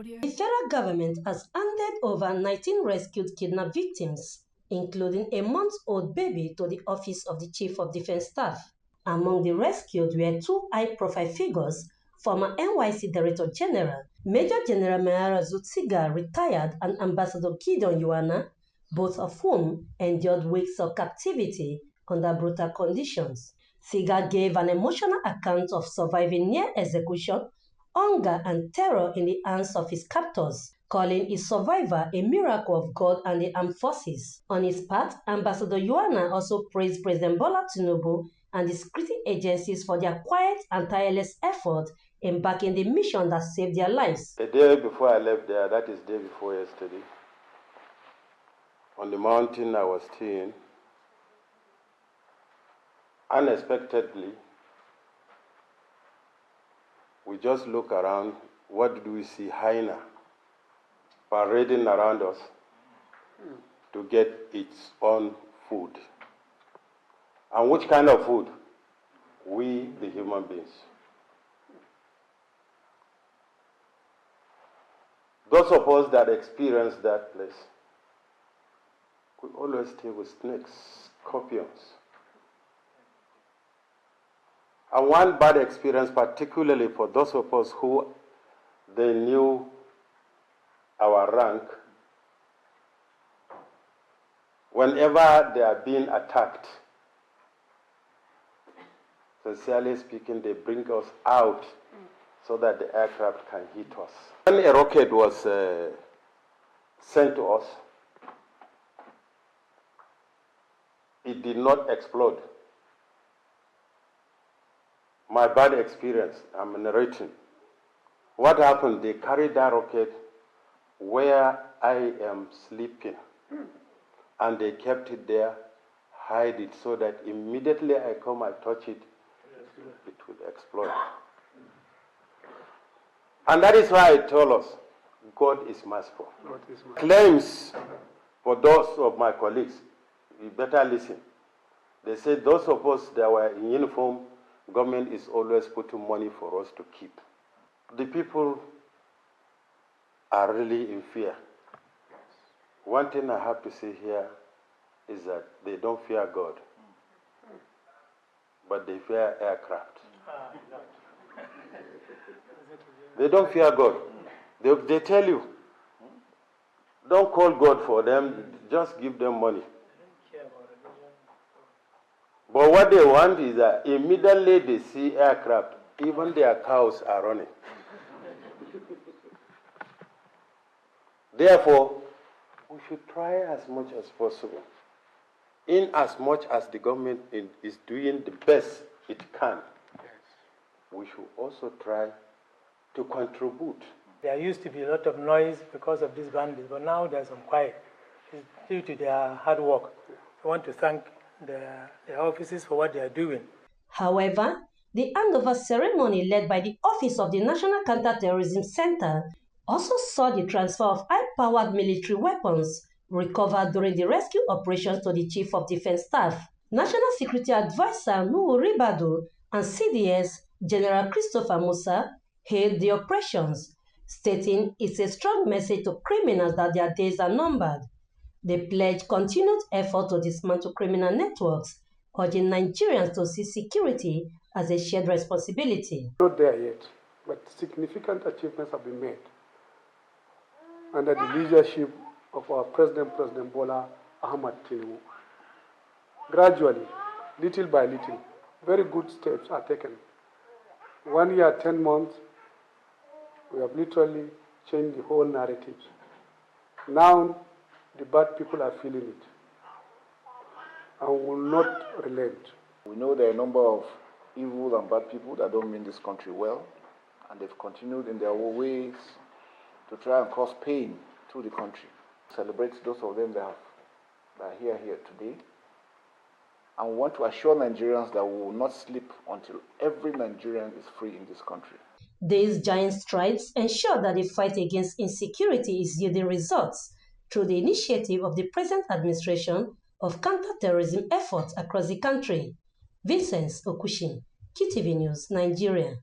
The federal government has handed over 19 rescued kidnapped victims, including a month-old baby, to the Office of the Chief of Defense Staff. Among the rescued were two high-profile figures: former NYSC Director General, Major General Mayara Zutsiga, retired, and Ambassador Gideon Yuana, both of whom endured weeks of captivity under brutal conditions. Siga gave an emotional account of surviving near execution, hunger, and terror in the hands of his captors, calling his survival a miracle of God and the armed forces. On his part, Ambassador Yuana also praised President Bola Tinubu and the security agencies for their quiet and tireless effort in backing the mission that saved their lives. A day before I left there, that is day before yesterday, on the mountain I was staying, unexpectedly, we just look around. What do we see? Hyena parading around us to get its own food. And which kind of food? We, the human beings. Those of us that experience that place, we always stay with snakes, scorpions. And one bad experience, particularly for those of us who they knew our rank, whenever they are being attacked, sincerely speaking, they bring us out so that the aircraft can hit us. When a rocket was sent to us, it did not explode. My bad experience, I'm narrating. What happened? They carried that rocket where I am sleeping, and they kept it there, hide it, so that immediately I come, I touch it, it will explode. And that is why I told us, God is merciful. Claims for those of my colleagues, you better listen. They said those of us that were in uniform, government is always putting money for us to keep. The people are really in fear. One thing I have to say here is that they don't fear God, but they fear aircraft. They don't fear God. They tell you, don't call God for them, just give them money. But what they want is that immediately they see aircraft, even their cows are running. Therefore, we should try as much as possible, in as much as the government is doing the best it can, we should also try to contribute. There used to be a lot of noise because of these bandits, but now there's some quiet. It's due to their hard work. I want to thank the offices for what they are doing. However, the handover ceremony led by the Office of the National Counter-Terrorism Center also saw the transfer of high-powered military weapons recovered during the rescue operations to the Chief of Defense Staff. National Security Advisor Nuhu Ribadu and CDS General Christopher Musa hailed the operations, stating it's a strong message to criminals that their days are numbered. They pledged continued effort to dismantle criminal networks, urging Nigerians to see security as a shared responsibility. Not there yet, but significant achievements have been made under the leadership of our President Bola Ahmed Tinubu. Gradually, little by little, very good steps are taken. 1 year, 10 months, we have literally changed the whole narrative. Now, the bad people are feeling it and will not relent. We know there are a number of evil and bad people that don't mean this country well, and they've continued in their own ways to try and cause pain to the country. Celebrate those of them that are here today, and we want to assure Nigerians that we will not sleep until every Nigerian is free in this country. These giant strides ensure that the fight against insecurity is yielding results through the initiative of the present administration of counter-terrorism efforts across the country. Vincent Okushin, QTV News, Nigeria.